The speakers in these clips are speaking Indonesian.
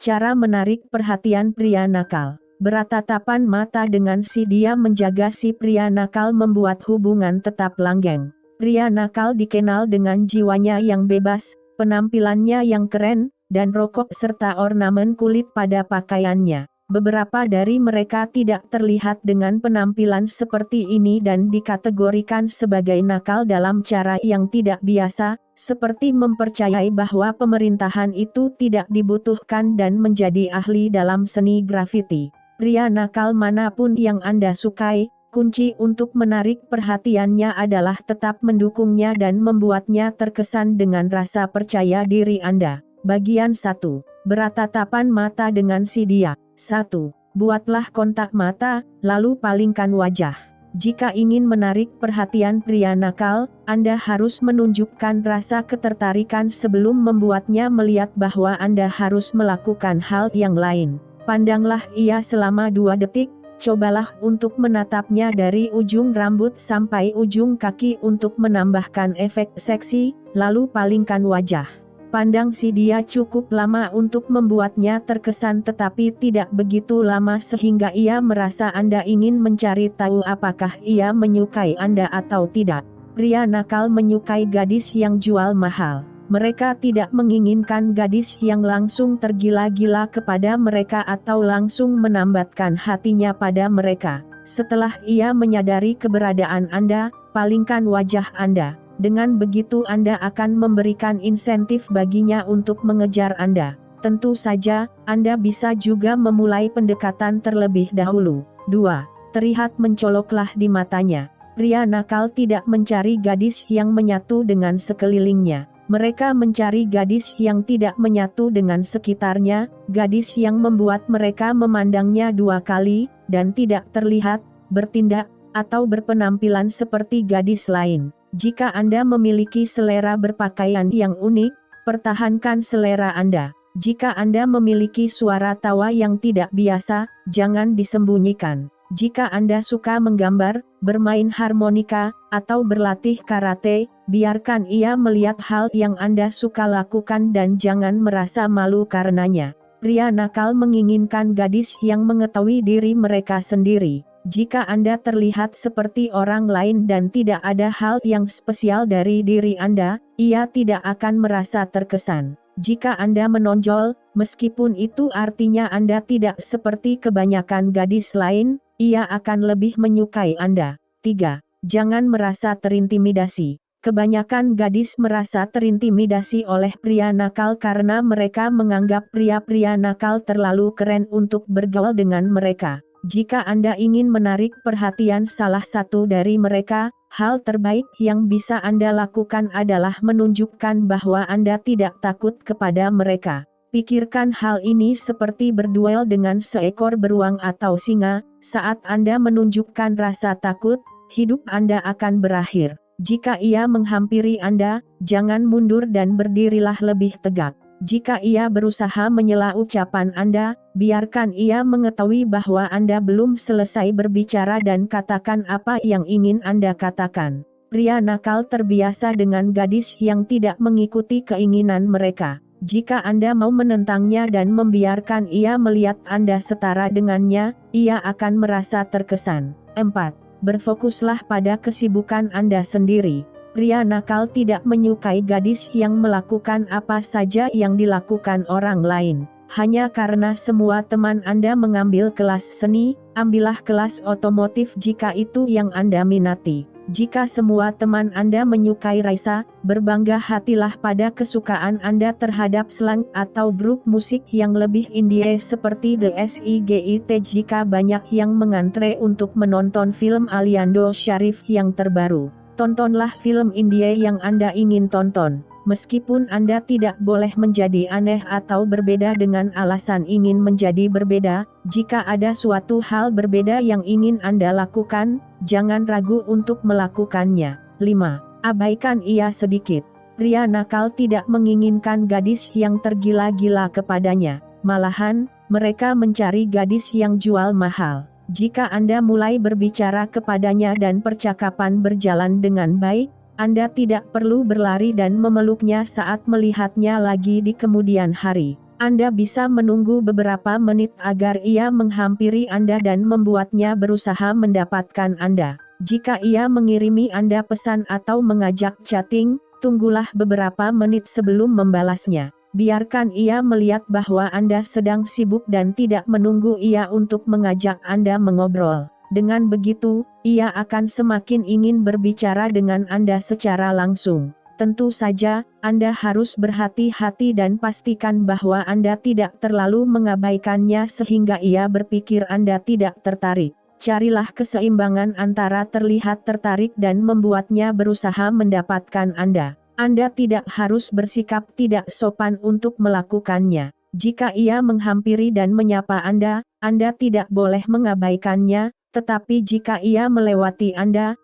Cara menarik perhatian pria nakal. Bertatapan mata dengan si dia menjaga si pria nakal membuat hubungan tetap langgeng. Pria nakal dikenal dengan jiwanya yang bebas, penampilannya yang keren, dan rokok serta ornamen kulit pada pakaiannya. Beberapa dari mereka tidak terlihat dengan penampilan seperti ini dan dikategorikan sebagai nakal dalam cara yang tidak biasa, seperti mempercayai bahwa pemerintahan itu tidak dibutuhkan dan menjadi ahli dalam seni grafiti. Pria nakal manapun yang Anda sukai, kunci untuk menarik perhatiannya adalah tetap mendukungnya dan membuatnya terkesan dengan rasa percaya diri Anda. Bagian 1. Bertatapan mata dengan si dia. 1. Buatlah kontak mata, lalu palingkan wajah. Jika ingin menarik perhatian pria nakal, Anda harus menunjukkan rasa ketertarikan sebelum membuatnya melihat bahwa Anda harus melakukan hal yang lain. Pandanglah ia selama 2 detik, cobalah untuk menatapnya dari ujung rambut sampai ujung kaki untuk menambahkan efek seksi, lalu palingkan wajah. Pandang si dia cukup lama untuk membuatnya terkesan tetapi tidak begitu lama sehingga ia merasa Anda ingin mencari tahu apakah ia menyukai Anda atau tidak. Pria nakal menyukai gadis yang jual mahal. Mereka tidak menginginkan gadis yang langsung tergila-gila kepada mereka atau langsung menambatkan hatinya pada mereka. Setelah ia menyadari keberadaan Anda, palingkan wajah Anda. Dengan begitu Anda akan memberikan insentif baginya untuk mengejar Anda. Tentu saja, Anda bisa juga memulai pendekatan terlebih dahulu. 2. Terlihat mencoloklah di matanya. Pria nakal tidak mencari gadis yang menyatu dengan sekelilingnya. Mereka mencari gadis yang tidak menyatu dengan sekitarnya, gadis yang membuat mereka memandangnya 2 kali, dan tidak terlihat, bertindak, atau berpenampilan seperti gadis lain. Jika Anda memiliki selera berpakaian yang unik, pertahankan selera Anda. Jika Anda memiliki suara tawa yang tidak biasa, jangan disembunyikan. Jika Anda suka menggambar, bermain harmonika, atau berlatih karate, biarkan ia melihat hal yang Anda suka lakukan dan jangan merasa malu karenanya. Pria nakal menginginkan gadis yang mengetahui diri mereka sendiri. Jika Anda terlihat seperti orang lain dan tidak ada hal yang spesial dari diri Anda, ia tidak akan merasa terkesan. Jika Anda menonjol, meskipun itu artinya Anda tidak seperti kebanyakan gadis lain, ia akan lebih menyukai Anda. 3. Jangan merasa terintimidasi. Kebanyakan gadis merasa terintimidasi oleh pria nakal karena mereka menganggap pria-pria nakal terlalu keren untuk bergaul dengan mereka. Jika Anda ingin menarik perhatian salah satu dari mereka, hal terbaik yang bisa Anda lakukan adalah menunjukkan bahwa Anda tidak takut kepada mereka. Pikirkan hal ini seperti berduel dengan seekor beruang atau singa. Saat Anda menunjukkan rasa takut, hidup Anda akan berakhir. Jika ia menghampiri Anda, jangan mundur dan berdirilah lebih tegak. Jika ia berusaha menyela ucapan Anda, biarkan ia mengetahui bahwa Anda belum selesai berbicara dan katakan apa yang ingin Anda katakan. Pria nakal terbiasa dengan gadis yang tidak mengikuti keinginan mereka. Jika Anda mau menentangnya dan membiarkan ia melihat Anda setara dengannya, ia akan merasa terkesan. 4. Berfokuslah pada kesibukan Anda sendiri. Pria nakal tidak menyukai gadis yang melakukan apa saja yang dilakukan orang lain. Hanya karena semua teman Anda mengambil kelas seni, ambillah kelas otomotif jika itu yang Anda minati. Jika semua teman Anda menyukai raisa, berbangga hatilah pada kesukaan Anda terhadap slang atau grup musik yang lebih indie seperti The SIGIT. Jika banyak yang mengantre untuk menonton film Aliando Syarif yang terbaru, tontonlah film India yang Anda ingin tonton. Meskipun Anda tidak boleh menjadi aneh atau berbeda dengan alasan ingin menjadi berbeda, jika ada suatu hal berbeda yang ingin Anda lakukan, jangan ragu untuk melakukannya. 5. Abaikan ia sedikit. Pria nakal tidak menginginkan gadis yang tergila-gila kepadanya. Malahan, mereka mencari gadis yang jual mahal. Jika Anda mulai berbicara kepadanya dan percakapan berjalan dengan baik, Anda tidak perlu berlari dan memeluknya saat melihatnya lagi di kemudian hari. Anda bisa menunggu beberapa menit agar ia menghampiri Anda dan membuatnya berusaha mendapatkan Anda. Jika ia mengirimi Anda pesan atau mengajak chatting, tunggulah beberapa menit sebelum membalasnya. Biarkan ia melihat bahwa Anda sedang sibuk dan tidak menunggu ia untuk mengajak Anda mengobrol. Dengan begitu, ia akan semakin ingin berbicara dengan Anda secara langsung. Tentu saja, Anda harus berhati-hati dan pastikan bahwa Anda tidak terlalu mengabaikannya sehingga ia berpikir Anda tidak tertarik. Carilah keseimbangan antara terlihat tertarik dan membuatnya berusaha mendapatkan Anda. Anda tidak harus bersikap tidak sopan untuk melakukannya. Jika ia menghampiri dan menyapa Anda tidak boleh mengabaikannya. Tetapi jika ia melewati Anda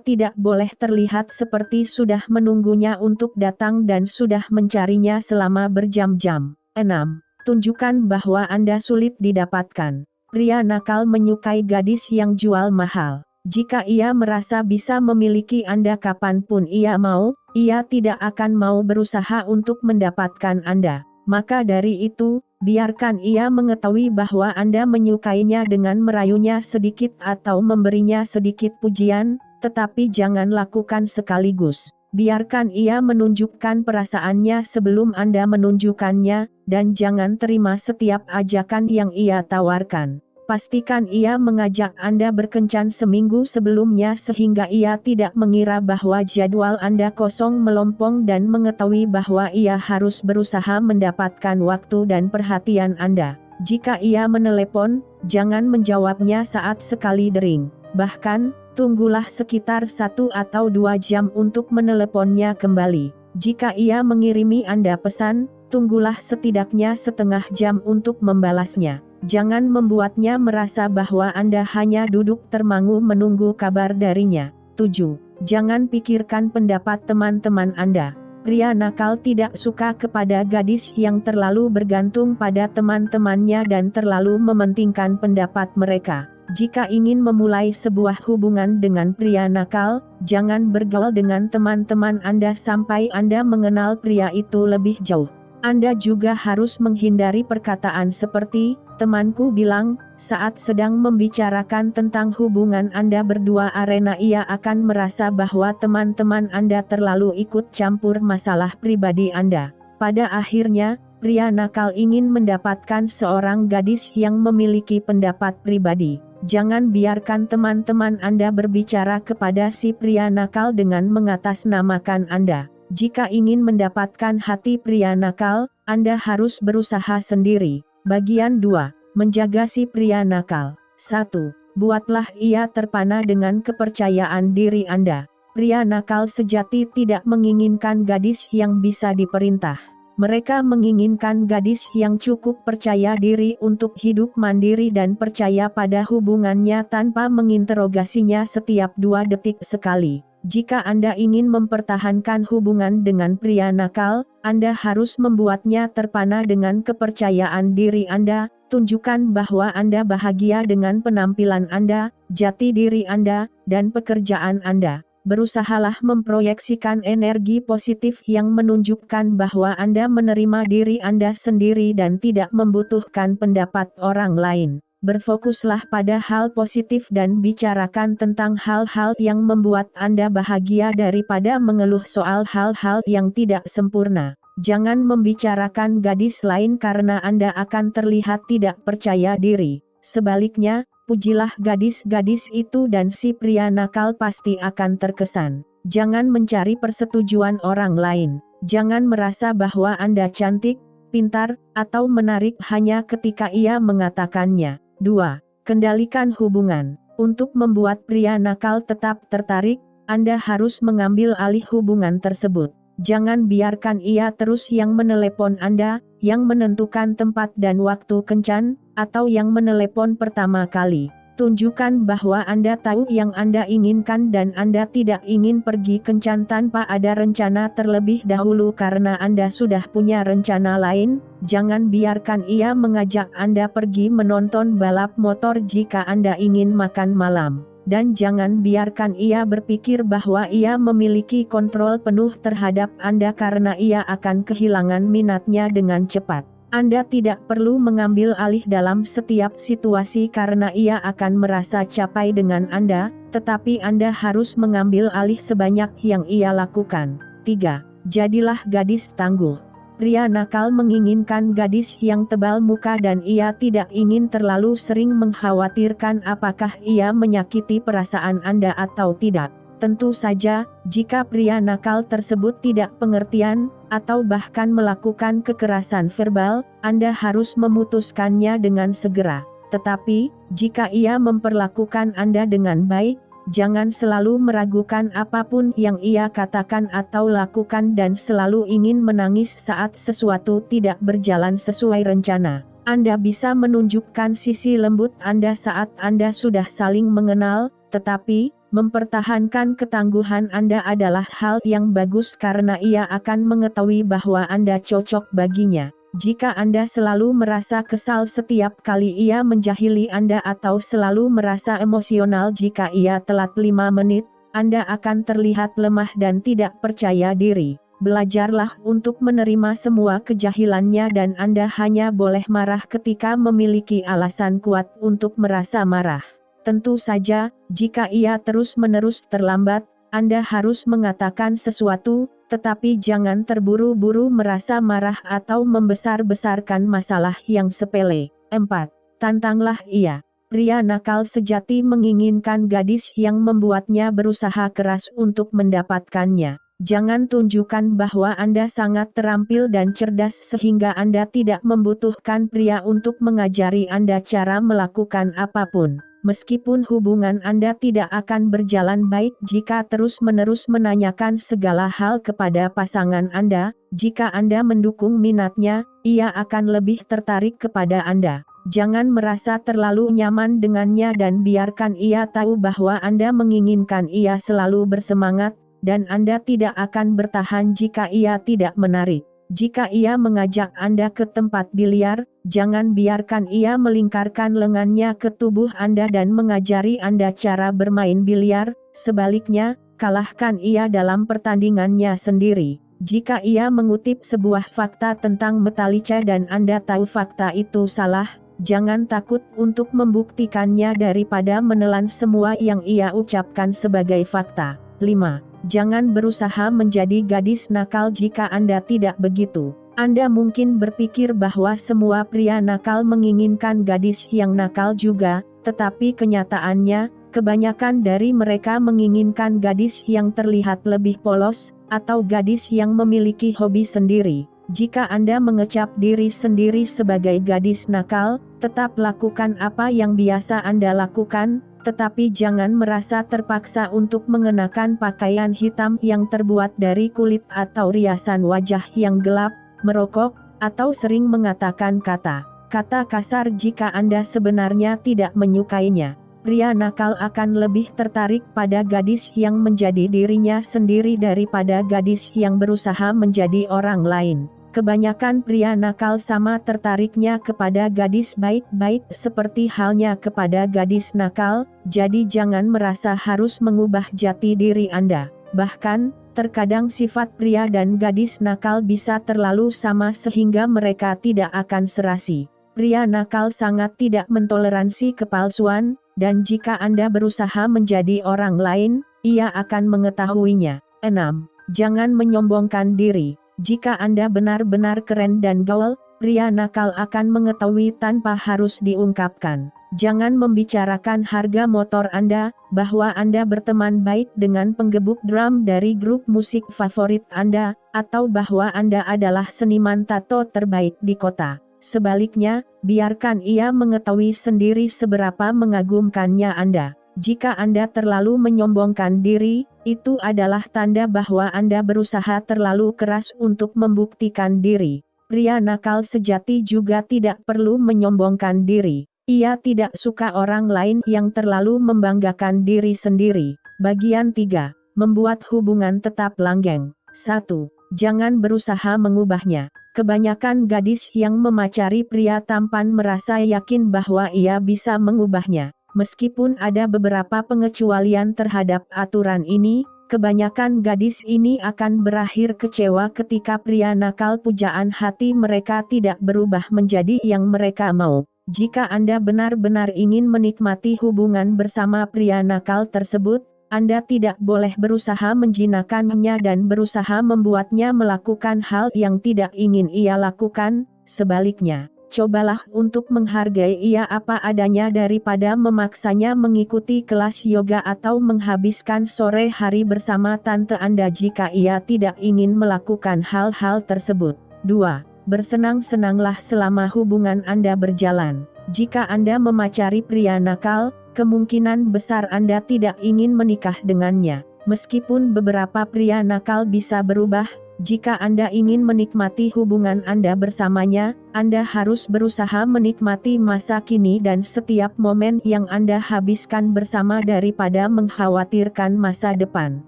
tidak boleh terlihat seperti sudah menunggunya untuk datang dan sudah mencarinya selama berjam-jam. 6. Tunjukkan bahwa Anda sulit didapatkan. Pria nakal menyukai gadis yang jual mahal. Jika ia merasa bisa memiliki Anda kapanpun ia mau, ia tidak akan mau berusaha untuk mendapatkan Anda. Maka dari itu, biarkan ia mengetahui bahwa Anda menyukainya dengan merayunya sedikit atau memberinya sedikit pujian, tetapi jangan lakukan sekaligus. Biarkan ia menunjukkan perasaannya sebelum Anda menunjukkannya, dan jangan terima setiap ajakan yang ia tawarkan. Pastikan ia mengajak Anda berkencan seminggu sebelumnya sehingga ia tidak mengira bahwa jadwal Anda kosong melompong dan mengetahui bahwa ia harus berusaha mendapatkan waktu dan perhatian Anda. Jika ia menelepon, jangan menjawabnya saat sekali dering. Bahkan, tunggulah sekitar 1 atau 2 jam untuk meneleponnya kembali. Jika ia mengirimi Anda pesan, tunggulah setidaknya setengah jam untuk membalasnya. Jangan membuatnya merasa bahwa Anda hanya duduk termangu menunggu kabar darinya. 7. Jangan pikirkan pendapat teman-teman Anda. Pria nakal tidak suka kepada gadis yang terlalu bergantung pada teman-temannya dan terlalu mementingkan pendapat mereka. Jika ingin memulai sebuah hubungan dengan pria nakal, jangan bergaul dengan teman-teman Anda sampai Anda mengenal pria itu lebih jauh. Anda juga harus menghindari perkataan seperti, "Temanku bilang, saat sedang membicarakan tentang hubungan Anda berdua arena ia akan merasa bahwa teman-teman Anda terlalu ikut campur masalah pribadi Anda." Pada akhirnya, pria nakal ingin mendapatkan seorang gadis yang memiliki pendapat pribadi. Jangan biarkan teman-teman Anda berbicara kepada si pria nakal dengan mengatasnamakan Anda. Jika ingin mendapatkan hati pria nakal, Anda harus berusaha sendiri. Bagian 2. Menjaga si pria nakal. 1. Buatlah ia terpana dengan kepercayaan diri Anda. Pria nakal sejati tidak menginginkan gadis yang bisa diperintah. Mereka menginginkan gadis yang cukup percaya diri untuk hidup mandiri dan percaya pada hubungannya tanpa menginterogasinya setiap 2 detik sekali. Jika Anda ingin mempertahankan hubungan dengan pria nakal, Anda harus membuatnya terpana dengan kepercayaan diri Anda. Tunjukkan bahwa Anda bahagia dengan penampilan Anda, jati diri Anda, dan pekerjaan Anda. Berusahalah memproyeksikan energi positif yang menunjukkan bahwa Anda menerima diri Anda sendiri dan tidak membutuhkan pendapat orang lain. Berfokuslah pada hal positif dan bicarakan tentang hal-hal yang membuat Anda bahagia daripada mengeluh soal hal-hal yang tidak sempurna. Jangan membicarakan gadis lain karena Anda akan terlihat tidak percaya diri. Sebaliknya, pujilah gadis-gadis itu dan si pria nakal pasti akan terkesan. Jangan mencari persetujuan orang lain. Jangan merasa bahwa Anda cantik, pintar, atau menarik hanya ketika ia mengatakannya. 2. Kendalikan hubungan. Untuk membuat pria nakal tetap tertarik, Anda harus mengambil alih hubungan tersebut. Jangan biarkan ia terus yang menelepon Anda, yang menentukan tempat dan waktu kencan, atau yang menelepon pertama kali. Tunjukkan bahwa Anda tahu yang Anda inginkan dan Anda tidak ingin pergi kencan tanpa ada rencana terlebih dahulu karena Anda sudah punya rencana lain. Jangan biarkan ia mengajak Anda pergi menonton balap motor jika Anda ingin makan malam. Dan jangan biarkan ia berpikir bahwa ia memiliki kontrol penuh terhadap Anda karena ia akan kehilangan minatnya dengan cepat. Anda tidak perlu mengambil alih dalam setiap situasi karena ia akan merasa capai dengan Anda, tetapi Anda harus mengambil alih sebanyak yang ia lakukan. 3. Jadilah gadis tangguh. Pria nakal menginginkan gadis yang tebal muka dan ia tidak ingin terlalu sering mengkhawatirkan apakah ia menyakiti perasaan Anda atau tidak. Tentu saja, jika pria nakal tersebut tidak pengertian, atau bahkan melakukan kekerasan verbal, Anda harus memutuskannya dengan segera. Tetapi, jika ia memperlakukan Anda dengan baik, jangan selalu meragukan apapun yang ia katakan atau lakukan dan selalu ingin menangis saat sesuatu tidak berjalan sesuai rencana. Anda bisa menunjukkan sisi lembut Anda saat Anda sudah saling mengenal, tetapi mempertahankan ketangguhan Anda adalah hal yang bagus karena ia akan mengetahui bahwa Anda cocok baginya. Jika Anda selalu merasa kesal setiap kali ia menjahili Anda atau selalu merasa emosional jika ia telat 5 menit, Anda akan terlihat lemah dan tidak percaya diri. Belajarlah untuk menerima semua kejahilannya dan Anda hanya boleh marah ketika memiliki alasan kuat untuk merasa marah. Tentu saja, jika ia terus-menerus terlambat, Anda harus mengatakan sesuatu, tetapi jangan terburu-buru merasa marah atau membesar-besarkan masalah yang sepele. 4. Tantanglah ia. Pria nakal sejati menginginkan gadis yang membuatnya berusaha keras untuk mendapatkannya. Jangan tunjukkan bahwa Anda sangat terampil dan cerdas sehingga Anda tidak membutuhkan pria untuk mengajari Anda cara melakukan apapun. Meskipun hubungan Anda tidak akan berjalan baik jika terus-menerus menanyakan segala hal kepada pasangan Anda, jika Anda mendukung minatnya, ia akan lebih tertarik kepada Anda. Jangan merasa terlalu nyaman dengannya dan biarkan ia tahu bahwa Anda menginginkan ia selalu bersemangat, dan Anda tidak akan bertahan jika ia tidak menarik. Jika ia mengajak Anda ke tempat biliar, jangan biarkan ia melingkarkan lengannya ke tubuh Anda dan mengajari Anda cara bermain biliar, sebaliknya, kalahkan ia dalam pertandingannya sendiri. Jika ia mengutip sebuah fakta tentang Metallica dan Anda tahu fakta itu salah, jangan takut untuk membuktikannya daripada menelan semua yang ia ucapkan sebagai fakta. 5. Jangan berusaha menjadi gadis nakal jika Anda tidak begitu. Anda mungkin berpikir bahwa semua pria nakal menginginkan gadis yang nakal juga, tetapi kenyataannya, kebanyakan dari mereka menginginkan gadis yang terlihat lebih polos, atau gadis yang memiliki hobi sendiri. Jika Anda mengecap diri sendiri sebagai gadis nakal, tetap lakukan apa yang biasa Anda lakukan, tetapi jangan merasa terpaksa untuk mengenakan pakaian hitam yang terbuat dari kulit atau riasan wajah yang gelap, merokok, atau sering mengatakan kata-kata kasar jika Anda sebenarnya tidak menyukainya. Pria nakal akan lebih tertarik pada gadis yang menjadi dirinya sendiri daripada gadis yang berusaha menjadi orang lain. Kebanyakan pria nakal sama tertariknya kepada gadis baik-baik seperti halnya kepada gadis nakal, jadi jangan merasa harus mengubah jati diri Anda. Bahkan, terkadang sifat pria dan gadis nakal bisa terlalu sama sehingga mereka tidak akan serasi. Pria nakal sangat tidak mentoleransi kepalsuan, dan jika Anda berusaha menjadi orang lain, ia akan mengetahuinya. 6. Jangan menyombongkan diri. Jika Anda benar-benar keren dan gaul, pria nakal akan mengetahui tanpa harus diungkapkan. Jangan membicarakan harga motor Anda, bahwa Anda berteman baik dengan penggebuk drum dari grup musik favorit Anda, atau bahwa Anda adalah seniman tato terbaik di kota. Sebaliknya, biarkan ia mengetahui sendiri seberapa mengagumkannya Anda. Jika Anda terlalu menyombongkan diri, itu adalah tanda bahwa Anda berusaha terlalu keras untuk membuktikan diri. Pria nakal sejati juga tidak perlu menyombongkan diri. Ia tidak suka orang lain yang terlalu membanggakan diri sendiri. Bagian 3. Membuat hubungan tetap langgeng. 1. Jangan berusaha mengubahnya. Kebanyakan gadis yang memacari pria tampan merasa yakin bahwa ia bisa mengubahnya. Meskipun ada beberapa pengecualian terhadap aturan ini, Kebanyakan gadis ini akan berakhir kecewa ketika pria nakal pujaan hati mereka tidak berubah menjadi yang mereka mau. Jika Anda benar-benar ingin menikmati hubungan bersama pria nakal tersebut, Anda tidak boleh berusaha menjinakkannya dan berusaha membuatnya melakukan hal yang tidak ingin ia lakukan. Sebaliknya, cobalah untuk menghargai ia apa adanya daripada memaksanya mengikuti kelas yoga atau menghabiskan sore hari bersama tante Anda jika ia tidak ingin melakukan hal-hal tersebut. 2. Bersenang-senanglah selama hubungan Anda berjalan. Jika Anda memacari pria nakal, kemungkinan besar Anda tidak ingin menikah dengannya. Meskipun beberapa pria nakal bisa berubah, jika Anda ingin menikmati hubungan Anda bersamanya, Anda harus berusaha menikmati masa kini dan setiap momen yang Anda habiskan bersama daripada mengkhawatirkan masa depan.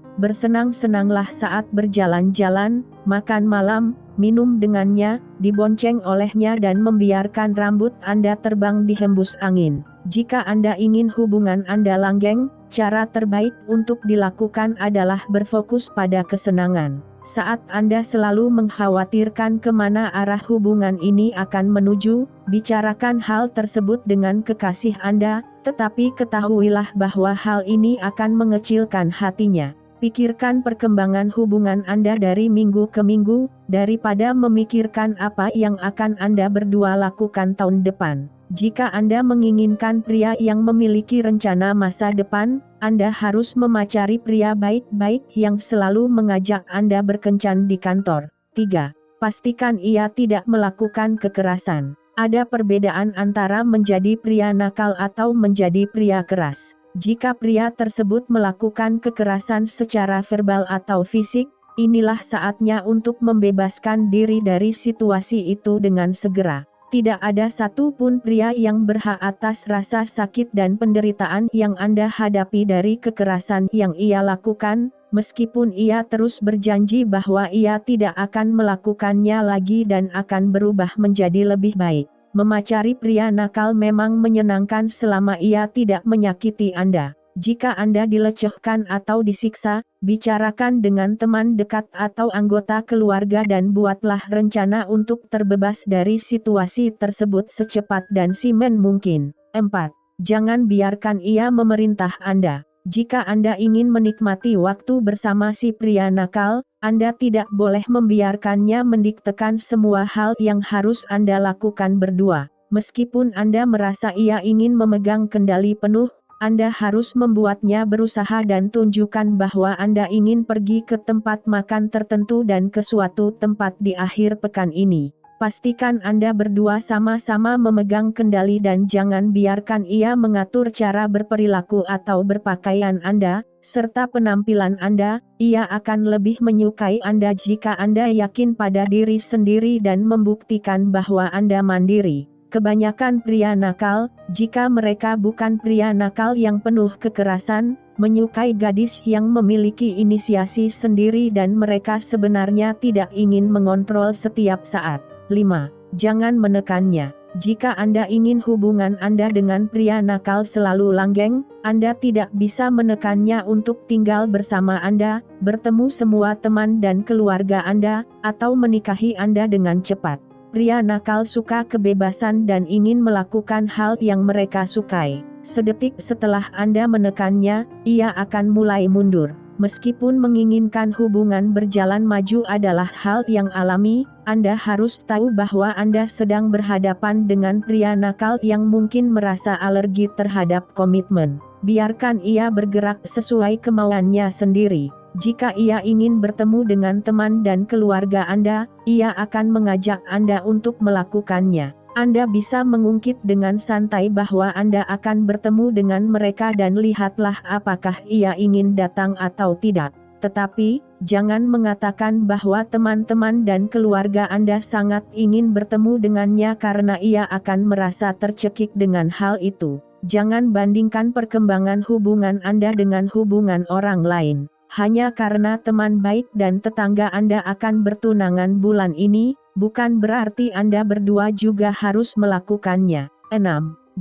Bersenang-senanglah saat berjalan-jalan, makan malam, minum dengannya, dibonceng olehnya dan membiarkan rambut Anda terbang di hembus angin. Jika Anda ingin hubungan Anda langgeng, cara terbaik untuk dilakukan adalah berfokus pada kesenangan. Saat Anda selalu mengkhawatirkan kemana arah hubungan ini akan menuju, bicarakan hal tersebut dengan kekasih Anda, tetapi ketahuilah bahwa hal ini akan mengecilkan hatinya. Pikirkan perkembangan hubungan Anda dari minggu ke minggu, daripada memikirkan apa yang akan Anda berdua lakukan tahun depan. Jika Anda menginginkan pria yang memiliki rencana masa depan, Anda harus memacari pria baik-baik yang selalu mengajak Anda berkencan di kantor. 3. Pastikan ia tidak melakukan kekerasan. Ada perbedaan antara menjadi pria nakal atau menjadi pria keras. Jika pria tersebut melakukan kekerasan secara verbal atau fisik, inilah saatnya untuk membebaskan diri dari situasi itu dengan segera. Tidak ada satupun pria yang berhak atas rasa sakit dan penderitaan yang Anda hadapi dari kekerasan yang ia lakukan, meskipun ia terus berjanji bahwa ia tidak akan melakukannya lagi dan akan berubah menjadi lebih baik. Memacari pria nakal memang menyenangkan selama ia tidak menyakiti Anda. Jika Anda dilecehkan atau disiksa, bicarakan dengan teman dekat atau anggota keluarga dan buatlah rencana untuk terbebas dari situasi tersebut secepat dan simen mungkin. 4. Jangan biarkan ia memerintah Anda. Jika Anda ingin menikmati waktu bersama si pria nakal, Anda tidak boleh membiarkannya mendiktekan semua hal yang harus Anda lakukan berdua. Meskipun Anda merasa ia ingin memegang kendali penuh, Anda harus membuatnya berusaha dan tunjukkan bahwa Anda ingin pergi ke tempat makan tertentu dan ke suatu tempat di akhir pekan ini. Pastikan Anda berdua sama-sama memegang kendali dan jangan biarkan ia mengatur cara berperilaku atau berpakaian Anda, serta penampilan Anda. Ia akan lebih menyukai Anda jika Anda yakin pada diri sendiri dan membuktikan bahwa Anda mandiri. Kebanyakan pria nakal, jika mereka bukan pria nakal yang penuh kekerasan, menyukai gadis yang memiliki inisiasi sendiri dan mereka sebenarnya tidak ingin mengontrol setiap saat. 5. Jangan menekannya. Jika Anda ingin hubungan Anda dengan pria nakal selalu langgeng, Anda tidak bisa menekannya untuk tinggal bersama Anda, bertemu semua teman dan keluarga Anda, atau menikahi Anda dengan cepat. Pria nakal suka kebebasan dan ingin melakukan hal yang mereka sukai. Sedetik setelah Anda menekannya, ia akan mulai mundur. Meskipun menginginkan hubungan berjalan maju adalah hal yang alami, Anda harus tahu bahwa Anda sedang berhadapan dengan pria nakal yang mungkin merasa alergi terhadap komitmen. Biarkan ia bergerak sesuai kemauannya sendiri. Jika ia ingin bertemu dengan teman dan keluarga Anda, ia akan mengajak Anda untuk melakukannya. Anda bisa mengungkit dengan santai bahwa Anda akan bertemu dengan mereka dan lihatlah apakah ia ingin datang atau tidak. Tetapi, jangan mengatakan bahwa teman-teman dan keluarga Anda sangat ingin bertemu dengannya karena ia akan merasa tercekik dengan hal itu. Jangan bandingkan perkembangan hubungan Anda dengan hubungan orang lain. Hanya karena teman baik dan tetangga Anda akan bertunangan bulan ini, bukan berarti Anda berdua juga harus melakukannya. 6.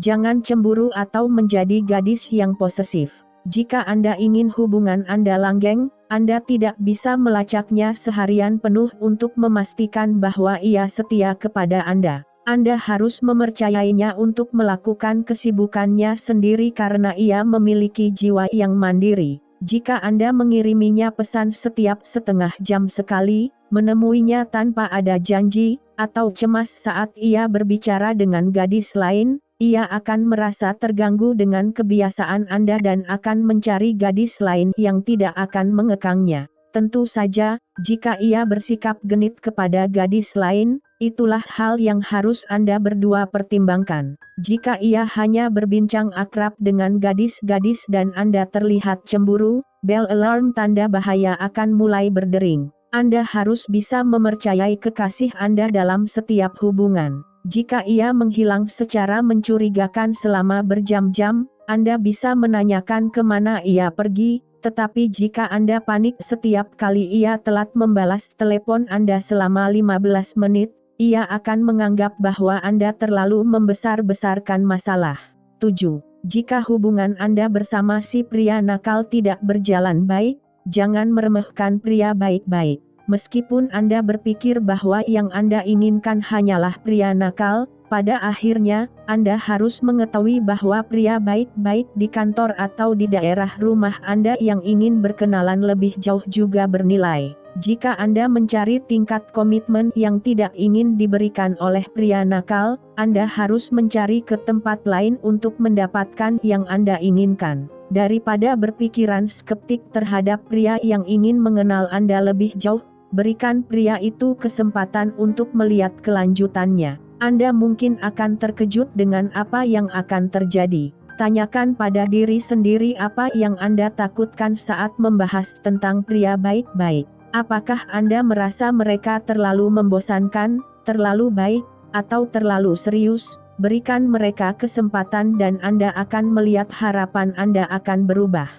Jangan cemburu atau menjadi gadis yang posesif. Jika Anda ingin hubungan Anda langgeng, Anda tidak bisa melacaknya seharian penuh untuk memastikan bahwa ia setia kepada Anda. Anda harus mempercayainya untuk melakukan kesibukannya sendiri karena ia memiliki jiwa yang mandiri. Jika Anda mengiriminya pesan setiap setengah jam sekali, menemuinya tanpa ada janji, atau cemas saat ia berbicara dengan gadis lain, ia akan merasa terganggu dengan kebiasaan Anda dan akan mencari gadis lain yang tidak akan mengekangnya. Tentu saja, jika ia bersikap genit kepada gadis lain, itulah hal yang harus Anda berdua pertimbangkan. Jika ia hanya berbincang akrab dengan gadis-gadis dan Anda terlihat cemburu, bel alarm tanda bahaya akan mulai berdering. Anda harus bisa mempercayai kekasih Anda dalam setiap hubungan. Jika ia menghilang secara mencurigakan selama berjam-jam, Anda bisa menanyakan kemana ia pergi, tetapi jika Anda panik setiap kali ia telat membalas telepon Anda selama 15 menit, ia akan menganggap bahwa Anda terlalu membesar-besarkan masalah. 7. Jika hubungan Anda bersama si pria nakal tidak berjalan baik, jangan meremehkan pria baik-baik. Meskipun Anda berpikir bahwa yang Anda inginkan hanyalah pria nakal, pada akhirnya, Anda harus mengetahui bahwa pria baik-baik di kantor atau di daerah rumah Anda yang ingin berkenalan lebih jauh juga bernilai. Jika Anda mencari tingkat komitmen yang tidak ingin diberikan oleh pria nakal, Anda harus mencari ke tempat lain untuk mendapatkan yang Anda inginkan. Daripada berpikiran skeptik terhadap pria yang ingin mengenal Anda lebih jauh, berikan pria itu kesempatan untuk melihat kelanjutannya. Anda mungkin akan terkejut dengan apa yang akan terjadi. Tanyakan pada diri sendiri apa yang Anda takutkan saat membahas tentang pria baik-baik. Apakah Anda merasa mereka terlalu membosankan, terlalu baik, atau terlalu serius? Berikan mereka kesempatan dan Anda akan melihat harapan Anda akan berubah.